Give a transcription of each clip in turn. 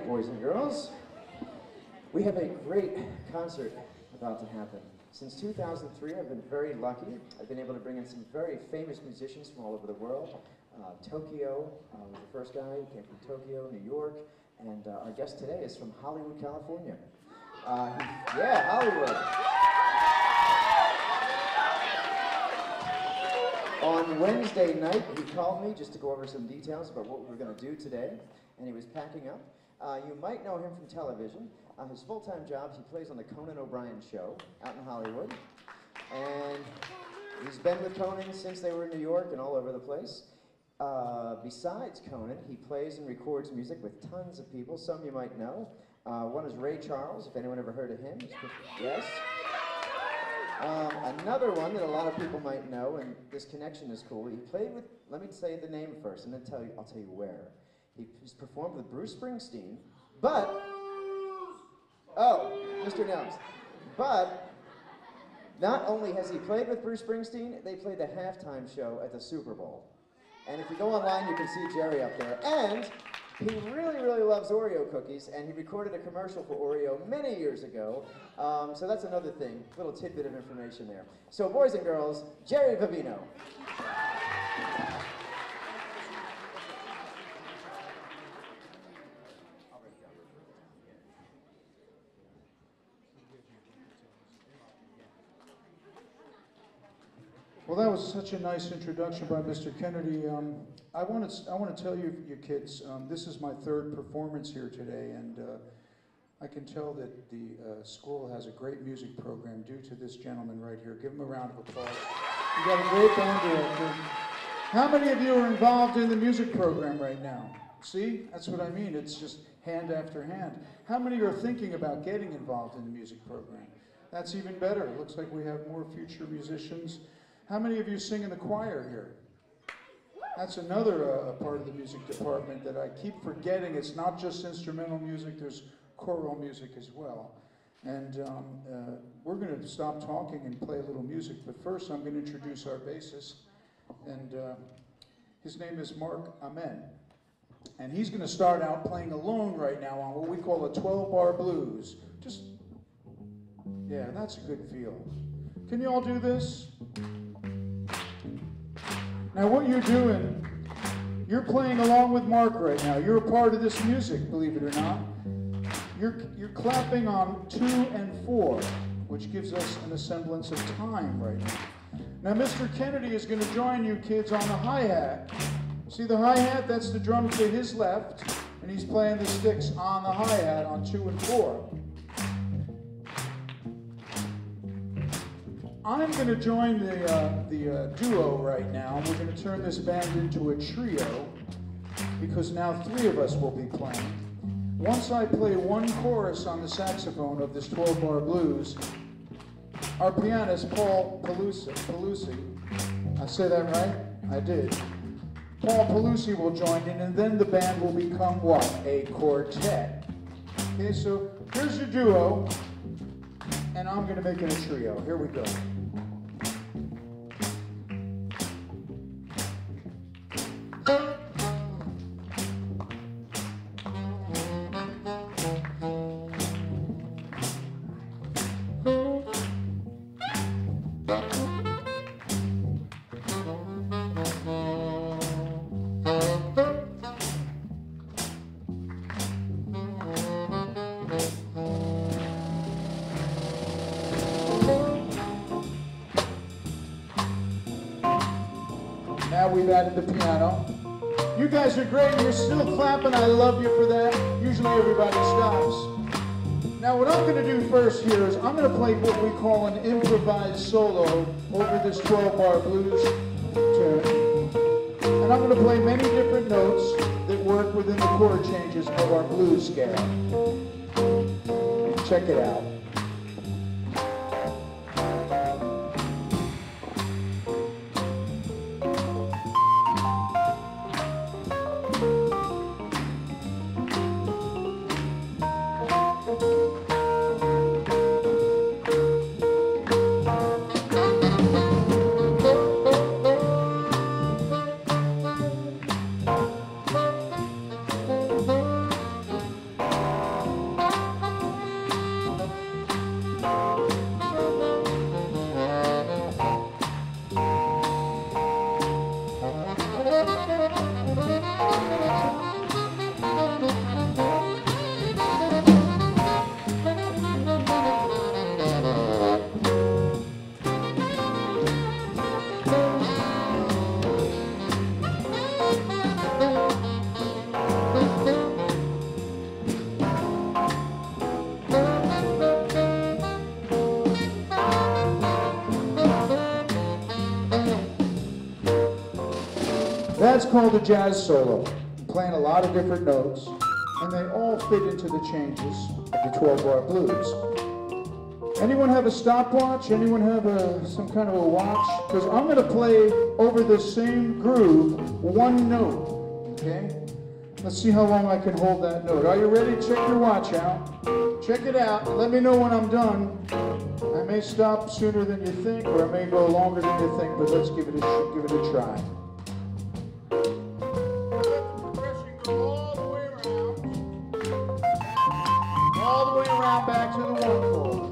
boys and girls. We have a great concert about to happen. Since 2003, I've been very lucky. I've been able to bring in some very famous musicians from all over the world. Tokyo was the first guy who came from Tokyo, New York, and our guest today is from Hollywood, California. Yeah, Hollywood. On Wednesday night, he called me just to go over some details about what we were going to do today, and he was packing up. You might know him from television. His full-time job, he plays on the Conan O'Brien show out in Hollywood, and he's been with Conan since they were in New York and all over the place. Besides Conan, he plays and records music with tons of people. Some you might know. One is Ray Charles, if anyone ever heard of him. Yes. Another one that a lot of people might know, and this connection is cool. He played with, let me say the name first, and then I'll tell you where. He's performed with Bruce Springsteen, but, oh, Mr. Nelms. But, not only has he played with Bruce Springsteen, they played the halftime show at the Super Bowl. And if you go online, you can see Jerry up there. And he really, really loves Oreo cookies, and he recorded a commercial for Oreo many years ago. So that's another thing, little tidbit of information there. So boys and girls, Jerry Vivino. Well, that was such a nice introduction by Mr. Kennedy. I want to tell you kids, this is my third performance here today, and I can tell that the school has a great music program due to this gentleman right here. Give him a round of applause. You got a great band director. How many of you are involved in the music program right now? See, that's what I mean. It's just hand after hand. How many are thinking about getting involved in the music program? That's even better. It looks like we have more future musicians. How many of you sing in the choir here? That's another part of the music department that I keep forgetting. It's not just instrumental music, there's choral music as well. And we're going to stop talking and play a little music, but first I'm going to introduce our bassist. And his name is Mark Amen. And he's going to start out playing alone right now on what we call a 12-bar blues. Just, yeah, that's a good feel. Can you all do this? Now what you're doing, you're playing along with Mark right now. You're a part of this music, believe it or not. You're clapping on 2 and 4, which gives us an semblance of time right now. Now Mr. Kennedy is going to join you kids on the hi-hat. See the hi-hat? That's the drum to his left, and he's playing the sticks on the hi-hat on 2 and 4. I'm going to join the duo right now. We're going to turn this band into a trio because now 3 of us will be playing. Once I play one chorus on the saxophone of this 12-bar blues, our pianist, Paul Pelusi, I say that right? I did. Paul Pelusi will join in, and then the band will become what? A quartet. Okay, so here's your duo, and I'm going to make it a trio. Here we go. Now we've added the piano. You guys are great. You're still clapping. I love you for that. Usually everybody stops. Now what I'm going to do first here is I'm going to play what we call an improvised solo over this 12-bar blues tune. And I'm going to play many different notes that work within the chord changes of our blues scale. Check it out. that's called a jazz solo. I'm playing a lot of different notes, and they all fit into the changes of the 12-bar blues. Anyone have a stopwatch? Anyone have some kind of a watch? Because I'm going to play over the same groove, one note, okay? Let's see how long I can hold that note. Are you ready? Check your watch out. Check it out, and let me know when I'm done. I may stop sooner than you think, or I may go longer than you think, but let's give it a try. All the way around back to the 1 chord.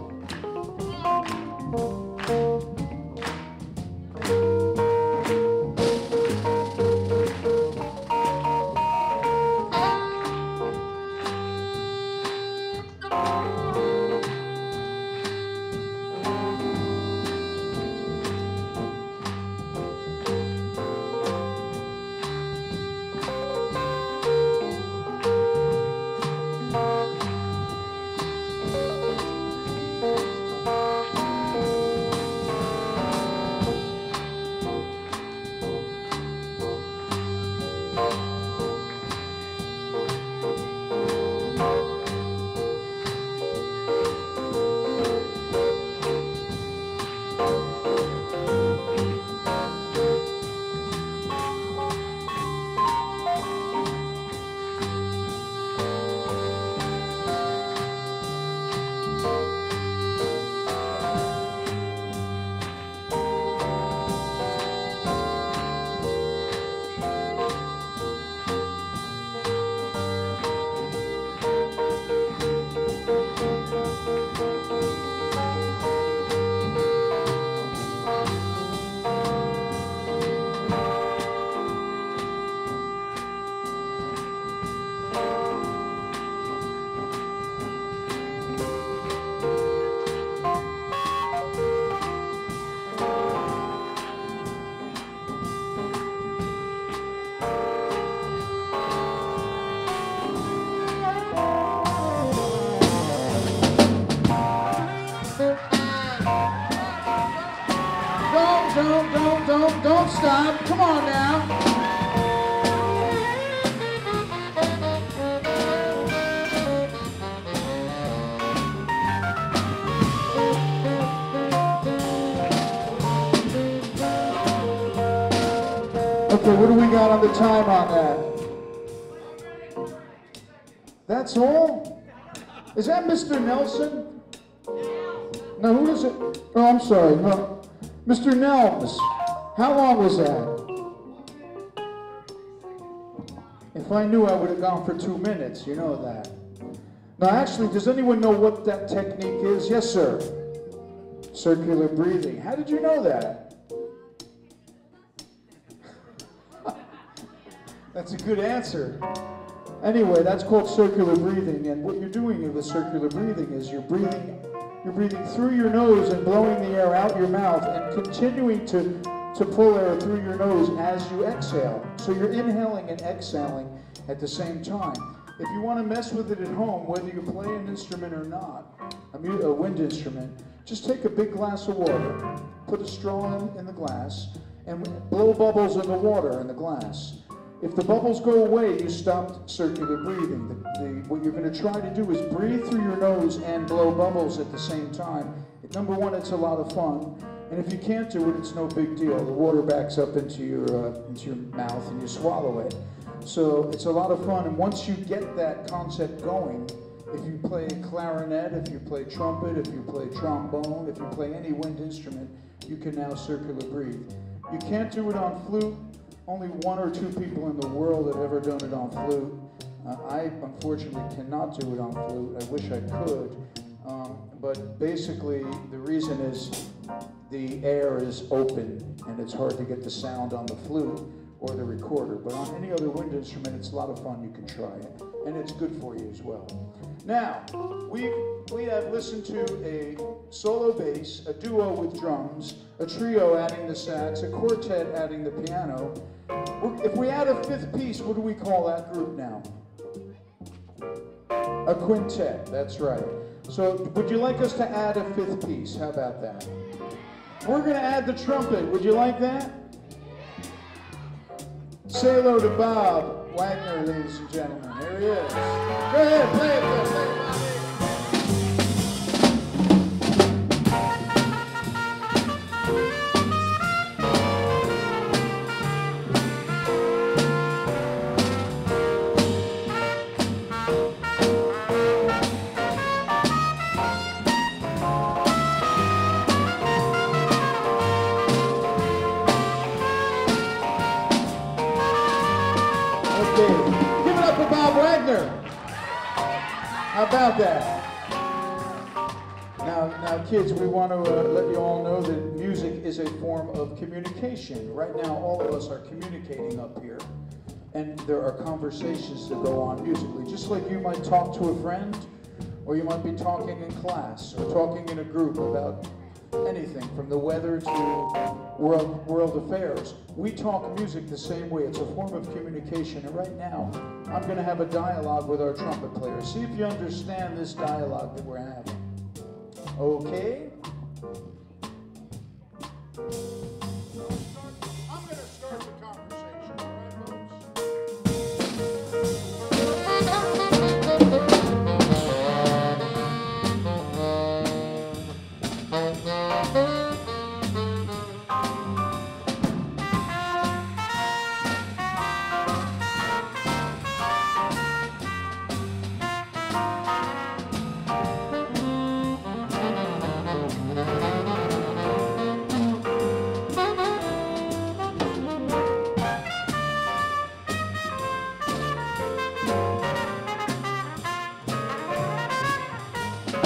Don't stop. Come on now. Okay, what do we got on the time on that? That's all? Is that Mr. Nelson? No, who is it? Oh, I'm sorry. No. Mr. Nelms. How long was that? If I knew, I would have gone for 2 minutes. You know that. Now, actually, does anyone know what that technique is? Yes, sir. Circular breathing. How did you know that? That's a good answer. Anyway, that's called circular breathing, and what you're doing with circular breathing is you're breathing through your nose and blowing the air out your mouth and continuing to pull air through your nose as you exhale. So you're inhaling and exhaling at the same time. If you want to mess with it at home, whether you play an instrument or not, a wind instrument, just take a big glass of water, put a straw in the glass, and blow bubbles in the water in the glass. If the bubbles go away, you stopped circular breathing. What you're going to try to do is breathe through your nose and blow bubbles at the same time. Number one, it's a lot of fun. And if you can't do it, it's no big deal. The water backs up into your mouth and you swallow it. So it's a lot of fun. And once you get that concept going, if you play clarinet, if you play trumpet, if you play trombone, if you play any wind instrument, you can now circular breathe. You can't do it on flute. Only 1 or 2 people in the world have ever done it on flute. I unfortunately cannot do it on flute. I wish I could. But basically, the reason is the air is open and it's hard to get the sound on the flute or the recorder. But on any other wind instrument, it's a lot of fun. You can try it. And it's good for you as well. Now, we have listened to a solo bass, a duo with drums, a trio adding the sax, a quartet adding the piano. If we add a 5th piece, what do we call that group now? A quintet, that's right. So would you like us to add a 5th piece? How about that? We're going to add the trumpet. Would you like that? Say hello to Bob Wagner, ladies and gentlemen. Here he is. Go ahead, play it, Bobby. Give it up for Bob Wagner. How about that? Now, kids, we want to let you all know that music is a form of communication. Right now, all of us are communicating up here, and there are conversations that go on musically. Just like you might talk to a friend, or you might be talking in class, or talking in a group about anything from the weather to world affairs. We talk music the same way. It's a form of communication. And right now, I'm going to have a dialogue with our trumpet player. See if you understand this dialogue that we're having. Okay? I'm going to start the conversation. All right,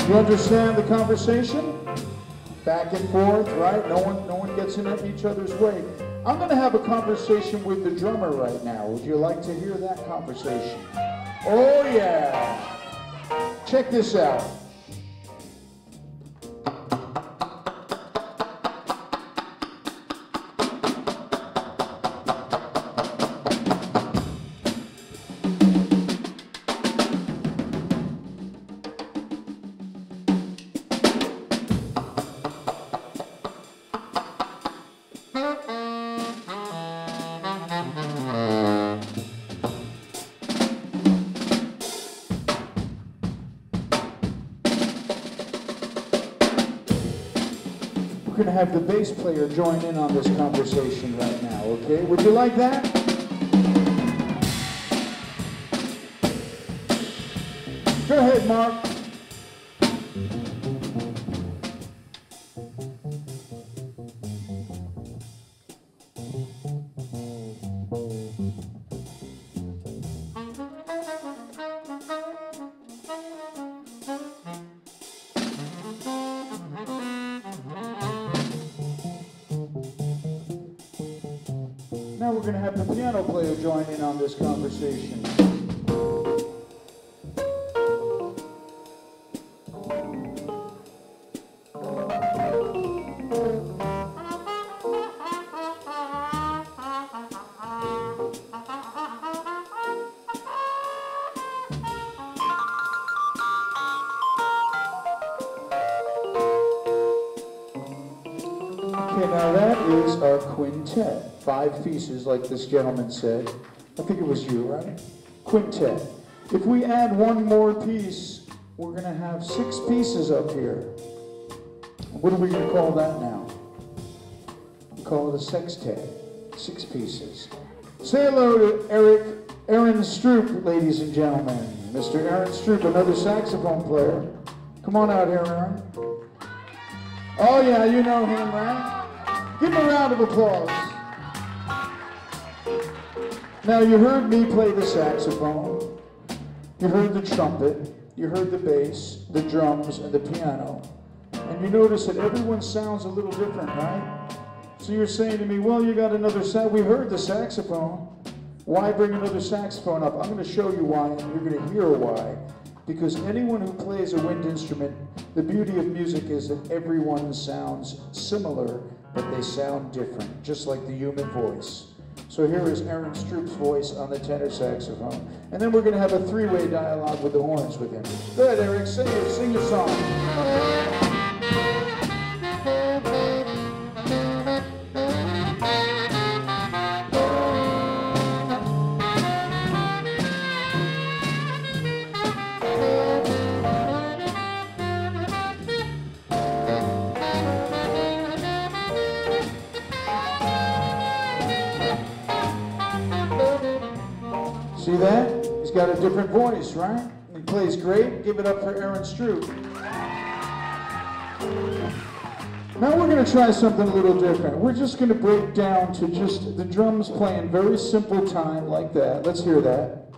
You understand the conversation? Back and forth, right? No one gets in each other's way. I'm going to have a conversation with the drummer right now. Would you like to hear that conversation? Oh, yeah. Check this out. We're going to have the bass player join in on this conversation right now, okay? Would you like that? Go ahead, Mark. Now we're going to have the piano player join in on this conversation. Okay, now that is our quintet. 5 pieces, like this gentleman said. I think it was you, right? Quintet. If we add one more piece, we're going to have 6 pieces up here. What are we going to call that now? We call it a sextet. 6 pieces. Say hello to Aaron Stroop, ladies and gentlemen. Mr. Aaron Stroop, another saxophone player. Come on out here, Aaron. Oh yeah, you know him, right? Give him a round of applause. Now, you heard me play the saxophone, you heard the trumpet, you heard the bass, the drums, and the piano. And you notice that everyone sounds a little different, right? So you're saying to me, well, you got another we heard the saxophone. Why bring another saxophone up? I'm going to show you why, and you're going to hear why. Because anyone who plays a wind instrument, the beauty of music is that everyone sounds similar, but they sound different, just like the human voice. So here is Aaron Stroop's voice on the tenor saxophone. And then we're going to have a 3-way dialogue with the horns with him. Go ahead, Eric, sing your song. See that? He's got a different voice, right? He plays great. Give it up for Aaron Stroop. Now we're going to try something a little different. We're just going to break down to just the drums playing very simple time like that. Let's hear that.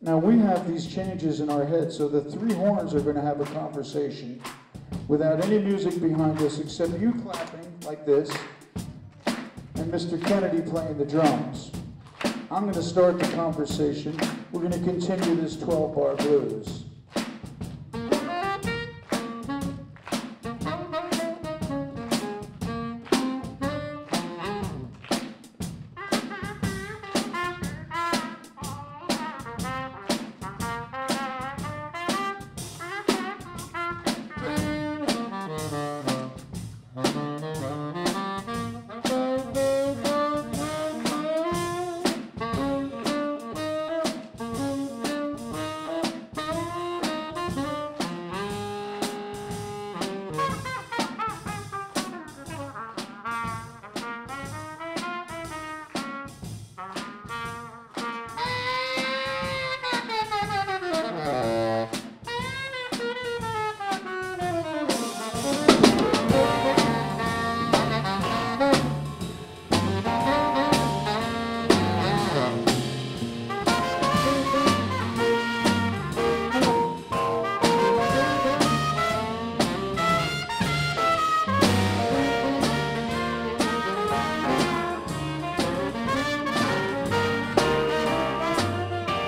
Now we have these changes in our head, so the three horns are going to have a conversation without any music behind us except you clapping like this and Mr. Kennedy playing the drums. I'm going to start the conversation. We're going to continue this 12-bar blues.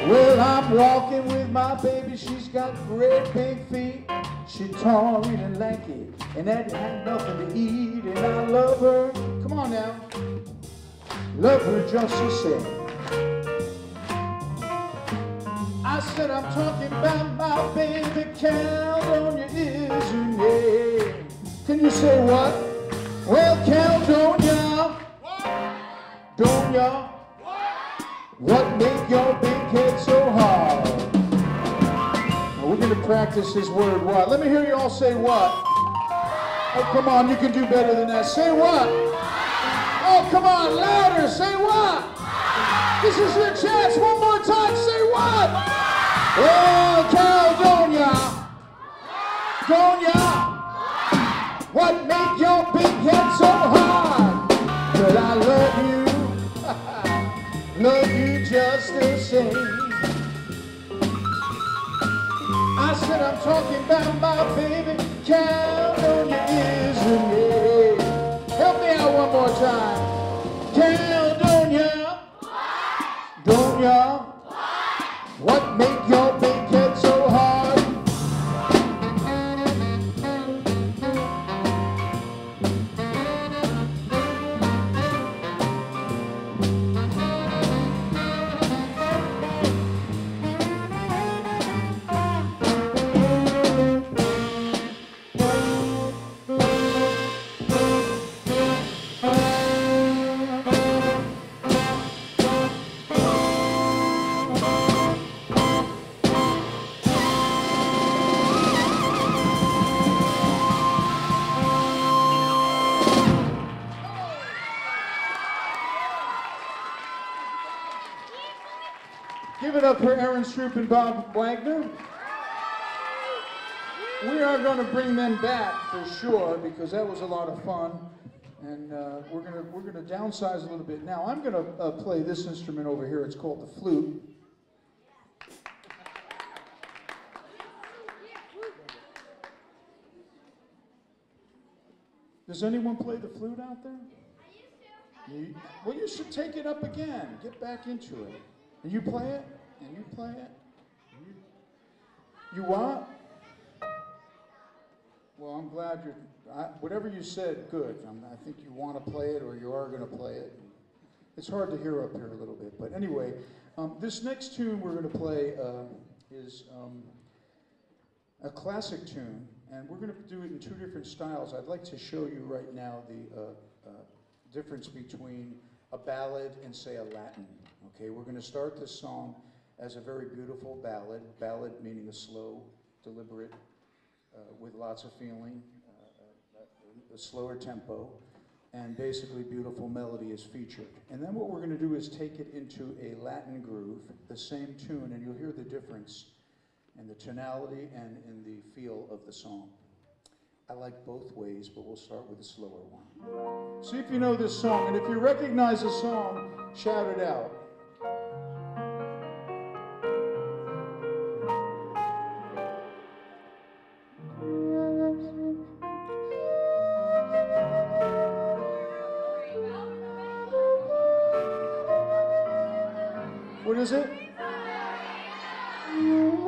Well, I'm walking with my baby, she's got great big feet. She's tall and lanky, and that had nothing to eat. And I love her, come on now, love her just the same. I said I'm talking about my baby, Caledonia is her name. Can you say what? Well, Caledonia, Donia, what make your big head so hard? Now we're going to practice this word, what? Let me hear you all say what. Oh, come on, you can do better than that. Say what? Oh, come on, louder. Say what? This is your chance. One more time. Say what? Oh, Caledonia, Donia, what make your big head so hard? But I love you. Love you just the same. I said I'm talking about my baby, Caledonia is her name. Help me out one more time. Caledonia, Donia, what make your big head so hard? Give it up for Aaron Stroop and Bob Wagner. We are going to bring them back for sure because that was a lot of fun, and we're going to downsize a little bit. Now I'm going to play this instrument over here. It's called the flute. Does anyone play the flute out there? Well, you should take it up again. Get back into it. And you play it? And you play it? You what? Well, I'm glad whatever you said, good. I think you want to play it or you are going to play it. It's hard to hear up here a little bit. But anyway, this next tune we're going to play is a classic tune. And we're going to do it in two different styles. I'd like to show you right now the difference between a ballad and, say, a Latin. Okay, we're going to start this song as a very beautiful ballad. Ballad meaning a slow, deliberate, with lots of feeling, a slower tempo. and basically beautiful melody is featured. And then what we're going to do is take it into a Latin groove, the same tune, and you'll hear the difference in the tonality and in the feel of the song. I like both ways, but we'll start with the slower one. See if you know this song, and if you recognize the song, shout it out. What is it?